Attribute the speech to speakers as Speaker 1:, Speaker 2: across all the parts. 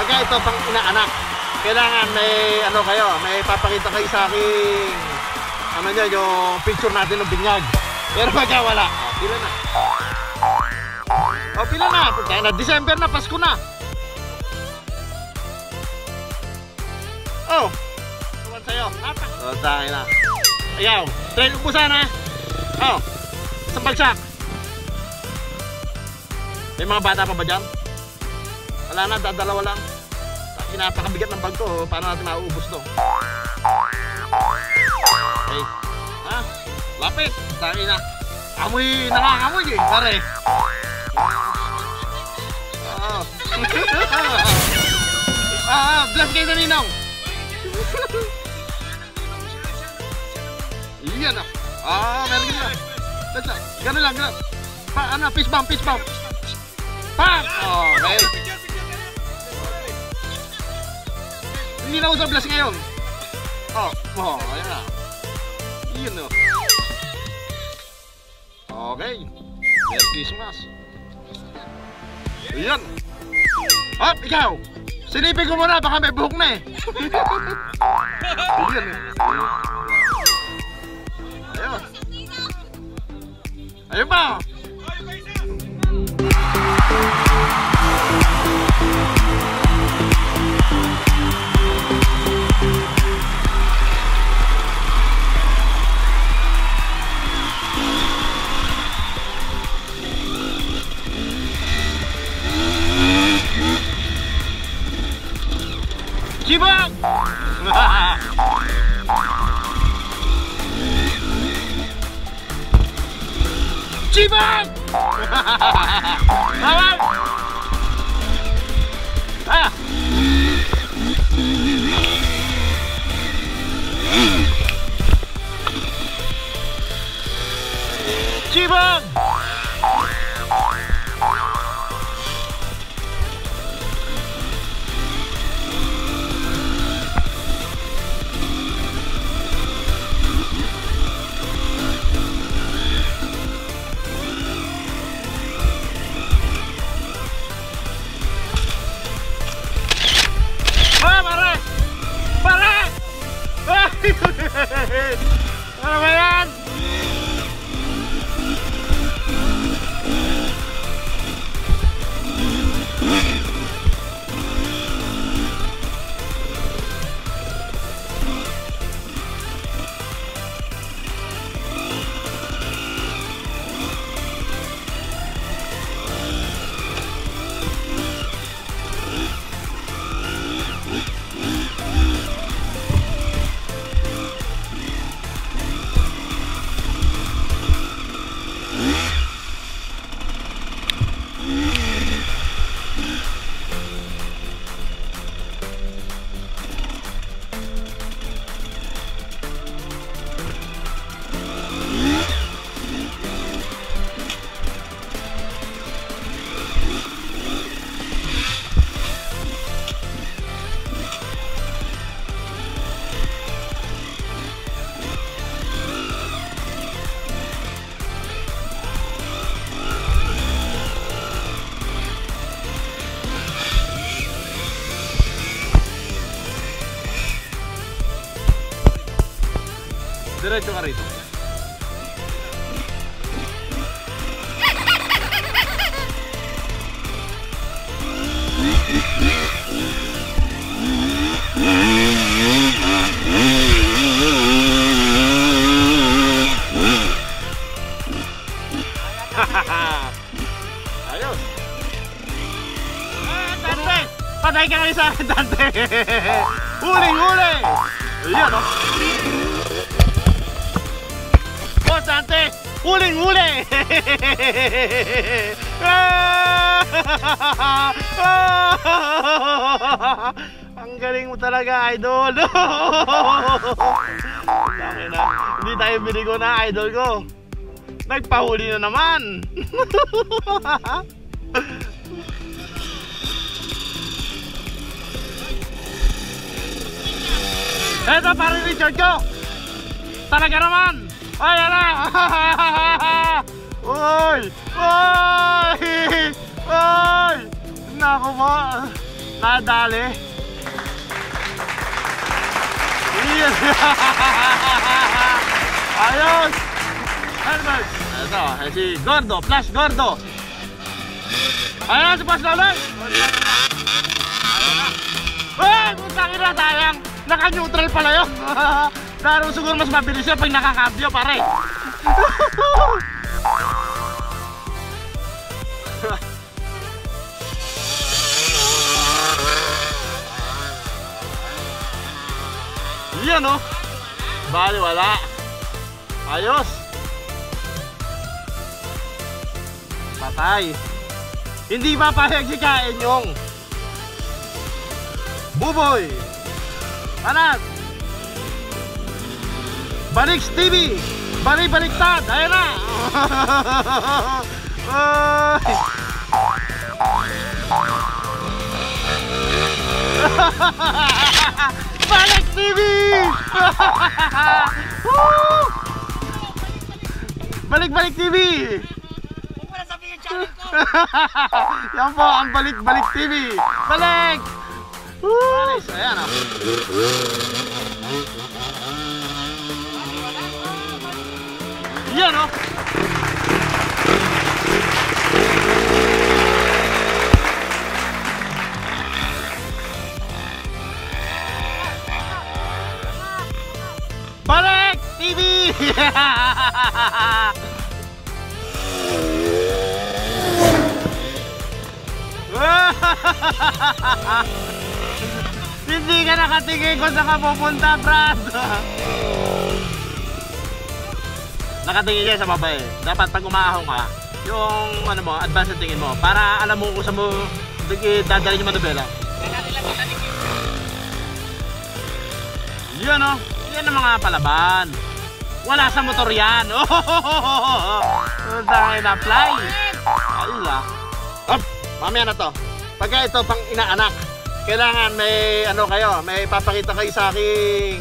Speaker 1: Pagka ito pang inaanak, kailangan may ano kayo, may papakita kayo sa aking ano nyo, yung picture natin ng binyag. Pero pagka wala, pila na. Pila na, kaya na December na, Pasko na. Tuwan sa'yo. Tayo na. Ayaw, trail mo sana. Isang bagsak. May mga bata pa ba dyan? Wala na, dadalawa lang. Napakabigat ng bag ko, paano natin mauubos to? Okay. Lapit. Tayo na. Amoy, nangangamoy eh, pare. Bless kayo na ninong. Iyan meron ka na. Gano'n lang, gano'n. Fist bump. Pam! Okay. Hindi na usap bless ngayon. Ayan na. Iyan o. Okay. Merry Christmas. Iyan. Ikaw. Sinipin ko muna, baka may buhok na eh. Iyan eh. Ayun. Ayun pa. Cibang! Cibang! Bawal! Cibang! Ano ba yan? Diretso ka rito. Ayos. Dante! Patay ka kayo sa akin, Dante! Huling-huli! Ayan, Dante! Huling-huli! Ang galing mo talaga, idol! Hindi tayo binigo na, idol ko. Nagpahuli na naman! Eto, parang Richard ko! Talaga naman! Ay, ala! Uy! Uy! Uy! Naku mo! Nadali. Yes. Ayos. Herbert. Ito, si Gordo, Flash Gordo. Ayan si Flash Loloy. Ay, putang ina, sayang. Naka-neutral pala yun. Pero siguro mas mabilis yun pag nakakabyo, pare. Yan, oh. Bali, wala. Ayos. Patay. Hindi papayag si Kain yung Buboy. Panat. Baliks TV. Baliktad. Ayan na. Balik TV. Balik TV.
Speaker 2: Huwag mo na sabihin yung channel ko.
Speaker 1: Yan po ang Balik TV. Balik. Balis. Ayan, oh. Yan, oh. Balik TV. Hindi ka nakatingin kung saan ka pupunta, Brad. Nakatingin ka sa babae. Dapat pag umaahon ka, yung ano mo, advance tingin mo, para alam mo kung saan mo dadalhin yung manubela. Yan, oh. Yan ang mga palaban. Wala sa motor yan. Dahil na fly. Ayun ah. Mamaya na to. Pagka ito pang inaanak, kailangan may ano kayo, may papakita kayo sa aking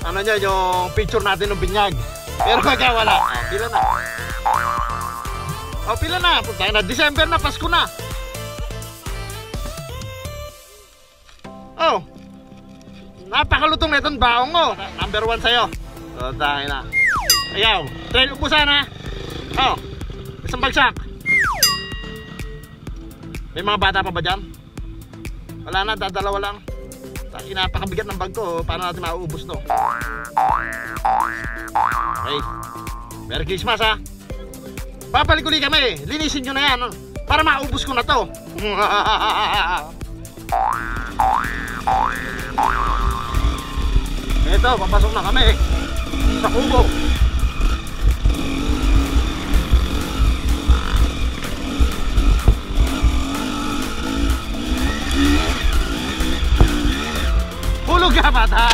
Speaker 1: ano nyo, yung picture natin ng binyag. Pero pagka wala, pila na. Pila na. Punta na. December na, Pasko na. Oh. Napakalutong na itong baong ko. Number 1 sa'yo. So, dahil na. Ayaw. Trail ubusan ha. Oh. Isang bagsak. May mga bata pa ba dyan? Wala na, dadalawa lang. Napakabigat ng bag ko. Paano natin mauubos to? Okay. Merry Christmas ha. Papalik ulit kami. Linisin nyo na yan. Para maubos ko na to. Ito, papasok na kami sa kubo. Hulog ka, bata.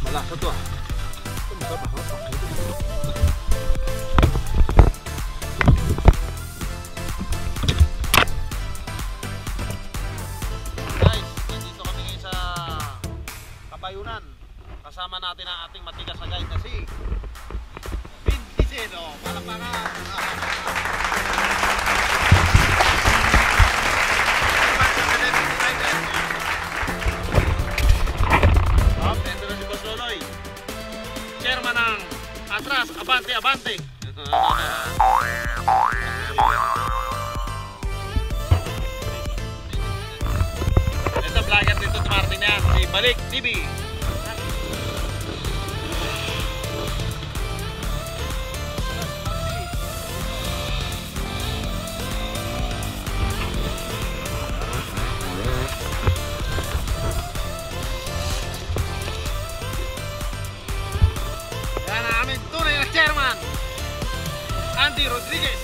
Speaker 1: Malasa to ah. Ito masarap ah. Guys, nandito kami ngayon sa Kabayunan. Kasama natin ang ating matigas na guide na si Vin Diesel. Palakpakan. Chairman ng Atras, Abante, Abante. Ito vlogger dito tumarting na yan, si Balik TV. Chairman. Randy Rodriguez.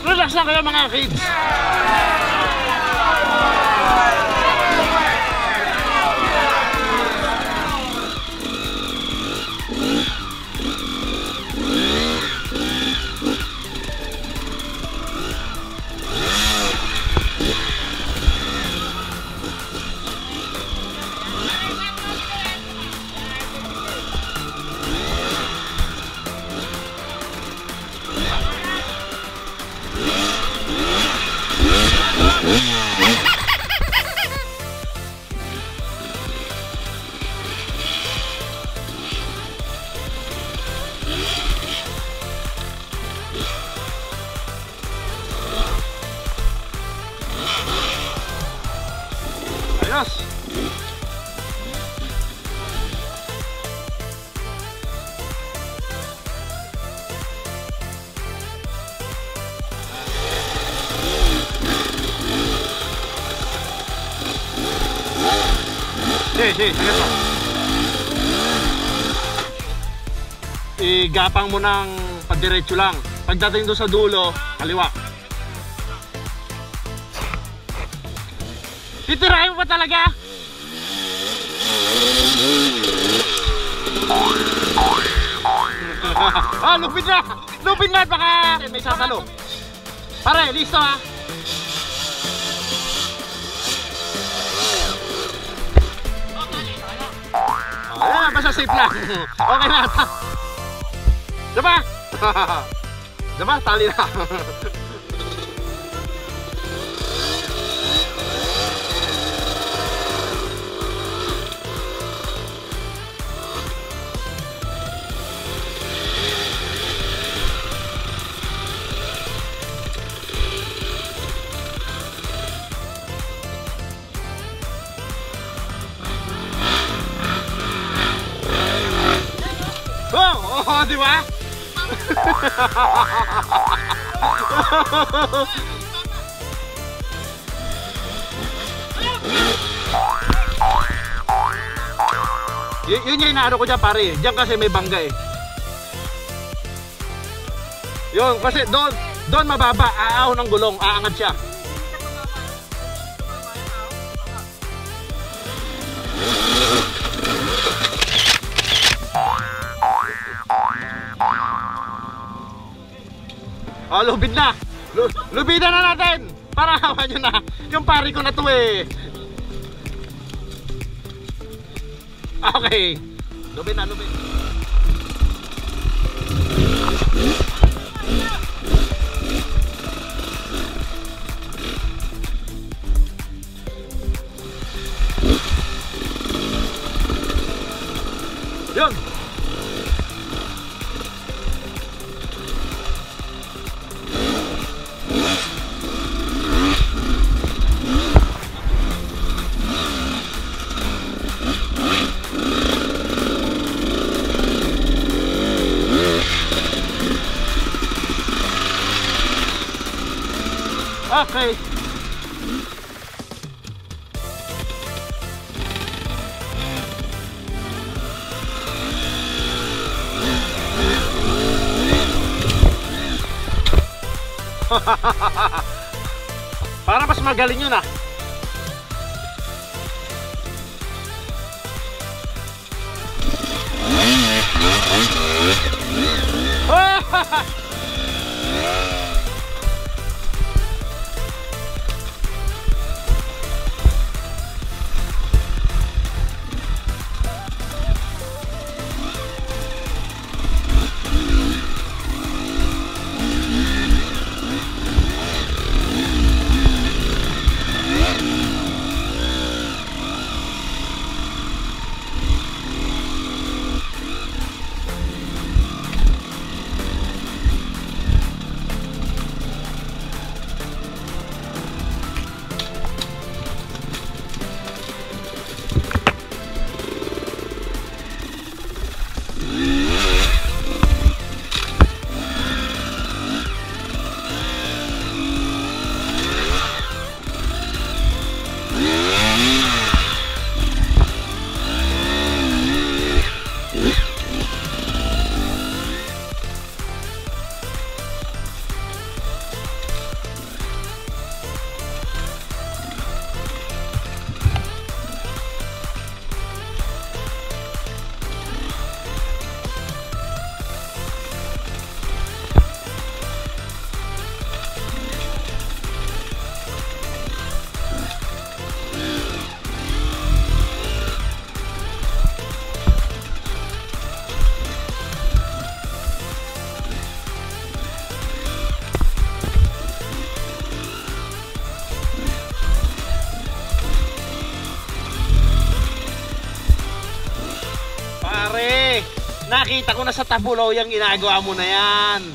Speaker 1: Relax lang kayo mga kids. Ayos. Sige, sige po. Igapang mo ng pagdiretso lang. Pagdating doon sa dulo, kaliwa. Titirahin mo pa talaga? Ah, lupit na! Lupit na! Baka may sasalo. Pare, listo ha? Ah, basta safe lang. Okay na. Diba? Diba? Tali na. Oh, di ba? Yun yung inaano ko dyan pare. Diyan kasi may bangga eh. Yun, kasi doon mababa. Aaw ng gulong. Aangat siya. Oh, lubid na! Lubidan na natin! Para hawa nyo na! Yung pari ko na to eh! Okay! Lubid na, lubid! Yun! Okay. Para mas magaling yun ah. Nakita ko na sa Tapulaw yung ginagawa mo na yan.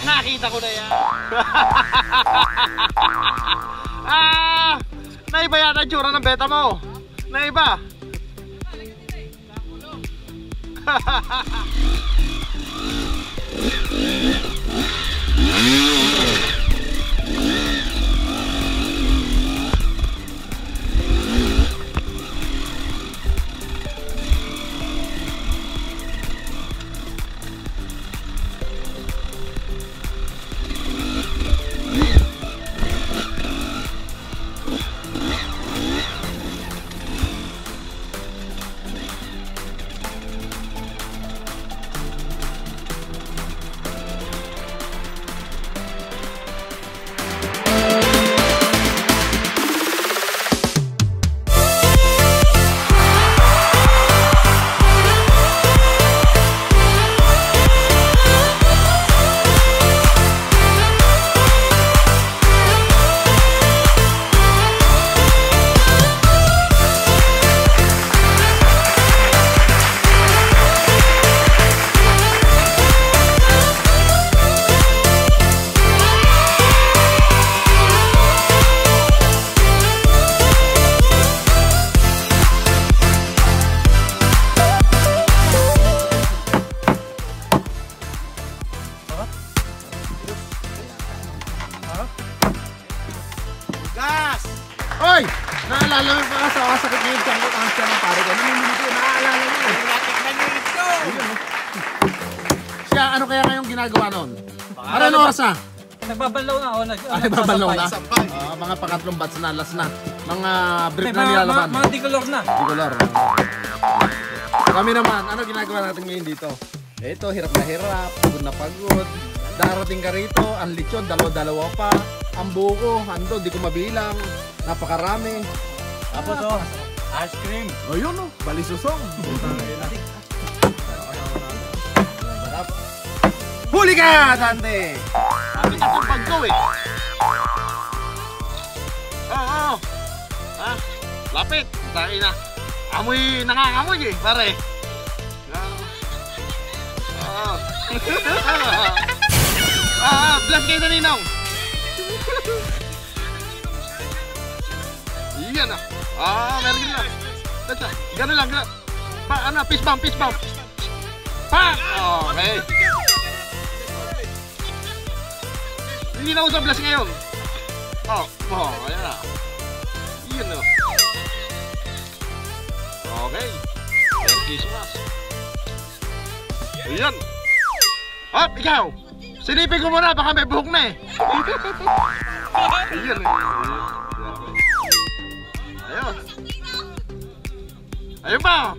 Speaker 1: Nakita ko na yan. Naiba yata yung tsura ng beta mo. Naiba. Gas! Hoy! Naalala mo pa sa sakit ngayon tiyan ko ang tiyan ng pare ko. Namimili ko, naaalala niyo eh.
Speaker 2: Natikman nyo ito.
Speaker 1: Ayun, oh. Siya, ano kaya ngayong ginagawa nun? Ano oras na?
Speaker 3: Nagbabalaw na ako.
Speaker 1: Nagbabalaw na? Mga pangatlong bats na, last na. Mga brief na nilalaban.
Speaker 3: Mga dikolor na.
Speaker 1: Dikolor. Kami naman, ano ginagawa natin ngayon dito? Ito, hirap na hirap, pagod na pagod. Darating ka rito, ang lechon, dalawa-dalawa pa. Ang buko, ando, di ko mabilang. Napakarami.
Speaker 3: Tapos ice cream.
Speaker 1: O yun o, balisusong. Huli ka, Dante! Sabi na kong pagko eh. Oo. Ha? Lapit. Tayo na. Amoy, nangangamoy eh, pare. Oo. Bless kayo sa ninong. Iyan ah. Meron na. Gano'n lang, gano'n. Ano, fist bump, fist bump. Pa! Okay. Hindi na usap bless ngayon. Ayan na. Iyan na. Okay. Merry Christmas. Ayan. Hop, ikaw. Silipin ko muna, baka may buhok na eh. Ayan eh. Ayun. Ayun pa.